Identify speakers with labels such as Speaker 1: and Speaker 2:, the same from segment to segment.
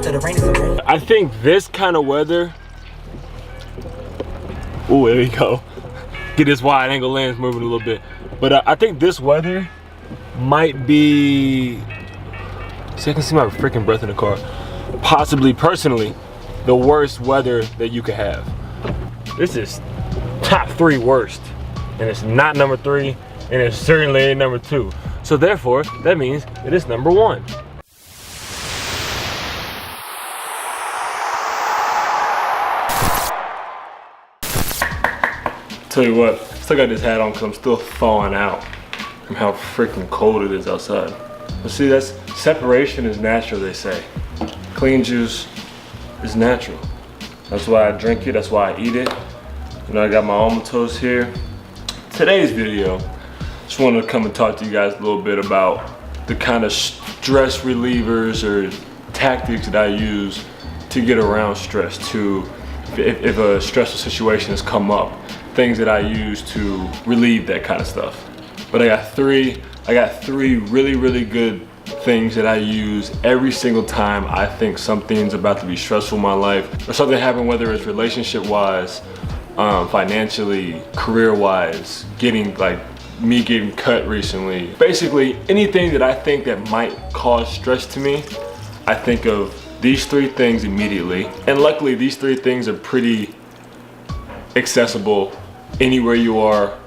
Speaker 1: to the rain is a rain.
Speaker 2: I think this kind of weather. Ooh, there you go. Get this wide angle lens moving a little bit. But I think this weather might be. See, I can see my freaking breath in the car. Possibly, personally, the worst weather that you could have. This is top 3 worst. And it's not number 3, and it certainly ain't number 2. So therefore, that means it is number 1. Tell you what, I still got this hat on because I'm still thawing out from how freaking cold it is outside. But see, that's separation is natural, they say. Clean juice is natural. That's why I drink it, that's why I eat it. You know, I got my almond toast here. Today's video, just wanted to come and talk to you guys a little bit about the kind of stress relievers or tactics that I use to get around stress, if a stressful situation has come up, things that I use to relieve that kind of stuff. But I got three really, really good things that I use every single time I think something's about to be stressful in my life, or something happened, whether it's relationship-wise, financially, career-wise, getting cut recently. Basically, anything that I think that might cause stress to me, I think of these 3 things immediately. And luckily, these 3 things are pretty accessible anywhere you are,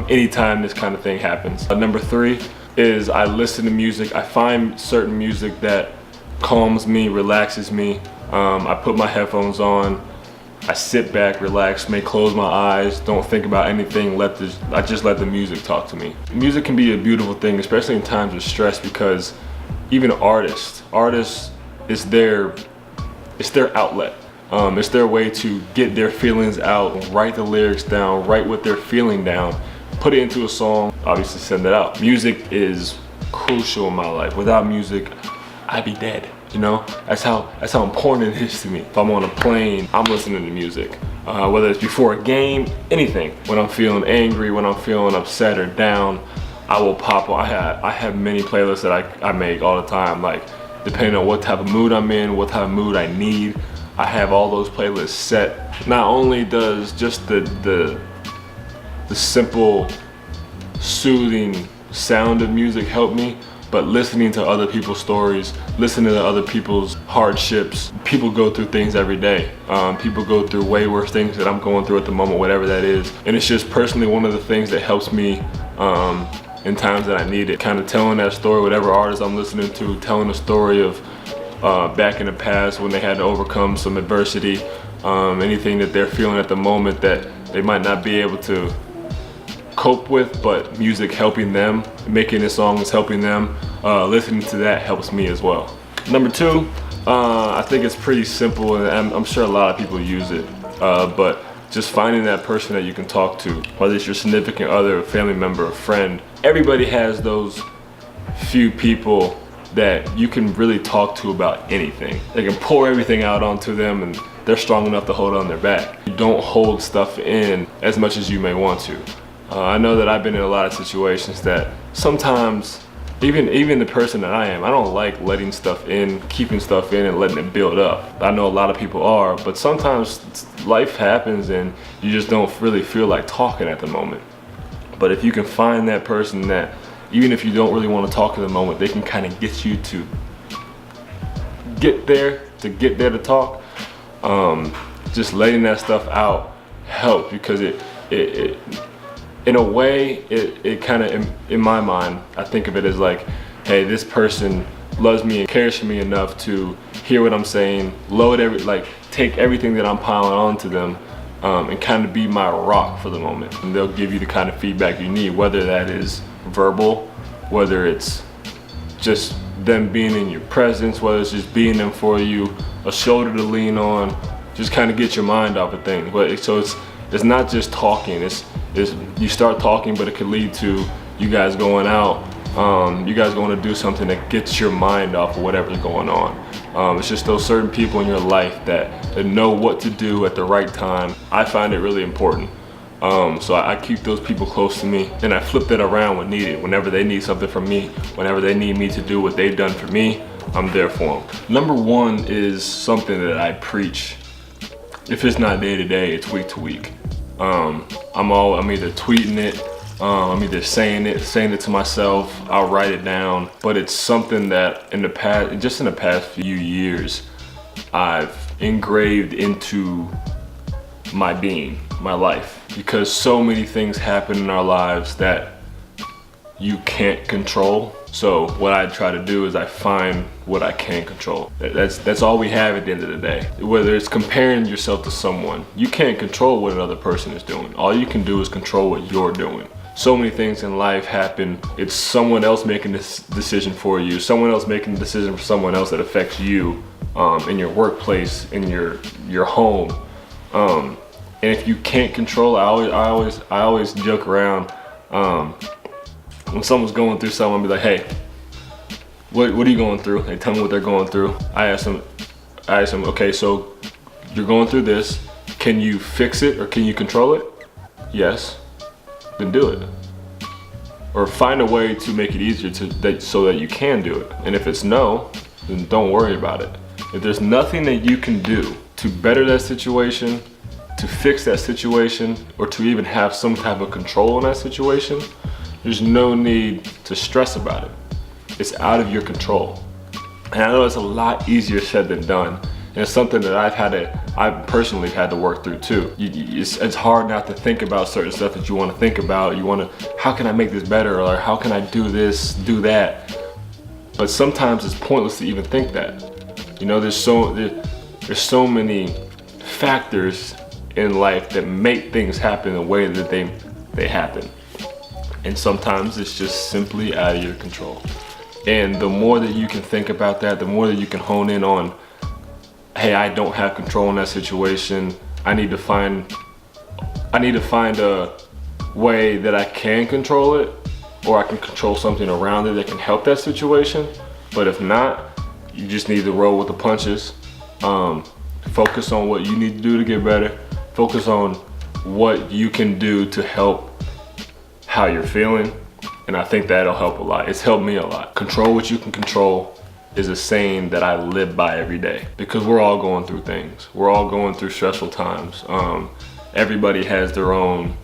Speaker 2: anytime this kind of thing happens. Number 3 is I listen to music. I find certain music that calms me, relaxes me. I put my headphones on, I sit back, relax, may close my eyes, don't think about anything, I just let the music talk to me. Music can be a beautiful thing, especially in times of stress, because even artists, it's their outlet. It's their way to get their feelings out, write the lyrics down, write what they're feeling down, put it into a song, obviously send it out. Music is crucial in my life. Without music, I'd be dead. You know, that's how important it is to me. If I'm on a plane, I'm listening to music. Whether it's before a game, anything. When I'm feeling angry, when I'm feeling upset or down, I will pop on. I have many playlists that I make all the time, like depending on what type of mood I'm in, what type of mood I need. I have all those playlists set. Not only does just the simple, soothing sound of music help me, but listening to other people's stories, listening to other people's hardships. People go through things every day. People go through way worse things that I'm going through at the moment, whatever that is. And it's just personally one of the things that helps me in times that I need it. Kind of telling that story, whatever artist I'm listening to, telling a story of back in the past when they had to overcome some adversity, anything that they're feeling at the moment that they might not be able to cope with, but music helping them, making the songs helping them, listening to that helps me as well. Number 2, I think it's pretty simple, and I'm sure a lot of people use it, but just finding that person that you can talk to, whether it's your significant other, a family member, a friend. Everybody has those few people that you can really talk to about anything. They can pour everything out onto them, and they're strong enough to hold on their back. You don't hold stuff in as much as you may want to. I know that I've been in a lot of situations that sometimes, even the person that I am, I don't like letting stuff in, keeping stuff in and letting it build up. I know a lot of people are, but sometimes life happens and you just don't really feel like talking at the moment. But if you can find that person that, even if you don't really want to talk at the moment, they can kind of get you to get there to talk. Just letting that stuff out helps, because it in a way, it kind of, in my mind, I think of it as like, hey, this person loves me and cares for me enough to hear what I'm saying, take everything that I'm piling onto them, and kind of be my rock for the moment. And they'll give you the kind of feedback you need, whether that is verbal, whether it's just them being in your presence, whether it's just being there for you, a shoulder to lean on, just kind of get your mind off of things. So it's not just talking, it's you start talking, but it could lead to you guys going out, you guys going to do something that gets your mind off of whatever's going on. It's just those certain people in your life that know what to do at the right time. I find it really important. So I keep those people close to me, and I flip that around when needed. Whenever they need something from me, whenever they need me to do what they've done for me, I'm there for them. Number one is something that I preach. If it's not day to day, it's week to week. I'm either tweeting it, I'm either saying it to myself, I'll write it down, but it's something that in the past few years, I've engraved into my being, my life, because so many things happen in our lives that you can't control. So what I try to do is I find what I can control. That's all we have at the end of the day. Whether it's comparing yourself to someone, you can't control what another person is doing. All you can do is control what you're doing. So many things in life happen. It's someone else making this decision for you, someone else making a decision for someone else that affects you in your workplace, in your home. And if you can't control, I always joke around. When someone's going through something, I'll be like, hey, what are you going through? They tell me what they're going through. I ask them, okay, so you're going through this. Can you fix it or can you control it? Yes, then do it. Or find a way to make it easier so that you can do it. And if it's no, then don't worry about it. If there's nothing that you can do to better that situation, to fix that situation, or to even have some type of control in that situation, there's no need to stress about it. It's out of your control. And I know it's a lot easier said than done. And it's something that I've personally had to work through too. It's hard not to think about certain stuff that you want to think about. How can I make this better? Or how can I do this, do that? But sometimes it's pointless to even think that. You know, there's so many factors in life that make things happen the way that they happen. And sometimes it's just simply out of your control. And the more that you can think about that, the more that you can hone in on, hey, I don't have control in that situation. I need to find a way that I can control it, or I can control something around it that can help that situation. But if not, you just need to roll with the punches. Focus on what you need to do to get better. Focus on what you can do to help how you're feeling, and I think that'll help a lot. It's helped me a lot. Control what you can control is a saying that I live by every day, because we're all going through things. We're all going through stressful times. Everybody has their own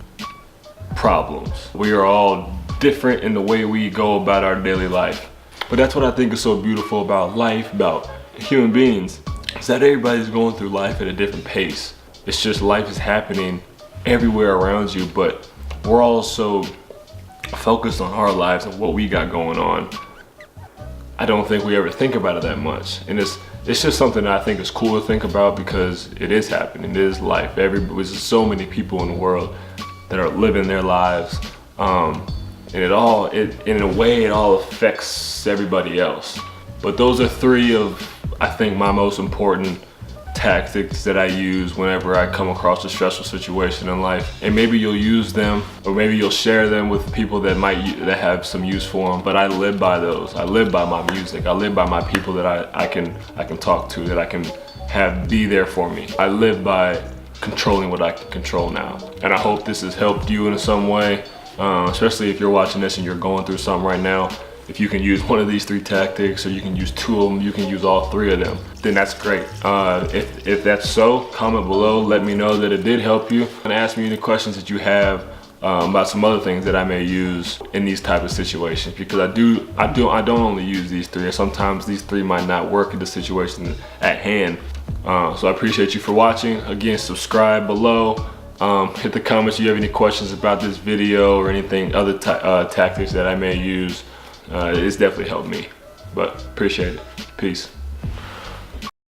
Speaker 2: problems. We are all different in the way we go about our daily life. But that's what I think is so beautiful about life, about human beings, is that everybody's going through life at a different pace. It's just life is happening everywhere around you, but we're all so focused on our lives and what we got going on. I don't think we ever think about it that much. And it's just something that I think is cool to think about, because it is happening, it is life. There's so many people in the world that are living their lives. And in a way, it all affects everybody else. But those are three of, I think, my most important tactics that I use whenever I come across a stressful situation in life. And maybe you'll use them, or maybe you'll share them with people that have some use for them. But I live by those. I live by my music. I live by my people that I can talk to, that I can have be there for me. I live by controlling what I can control now. And I hope this has helped you in some way, especially if you're watching this and you're going through something right now. If you can use one of these three tactics, or you can use two of them, you can use all three of them, then that's great. If that's so, comment below, let me know that it did help you, and ask me any questions that you have about some other things that I may use in these type of situations, because I don't only use these three, and sometimes these three might not work in the situation at hand. So I appreciate you for watching. Again, subscribe below. Hit the comments if you have any questions about this video or anything other tactics that I may use. It's definitely helped me, but appreciate it. Peace.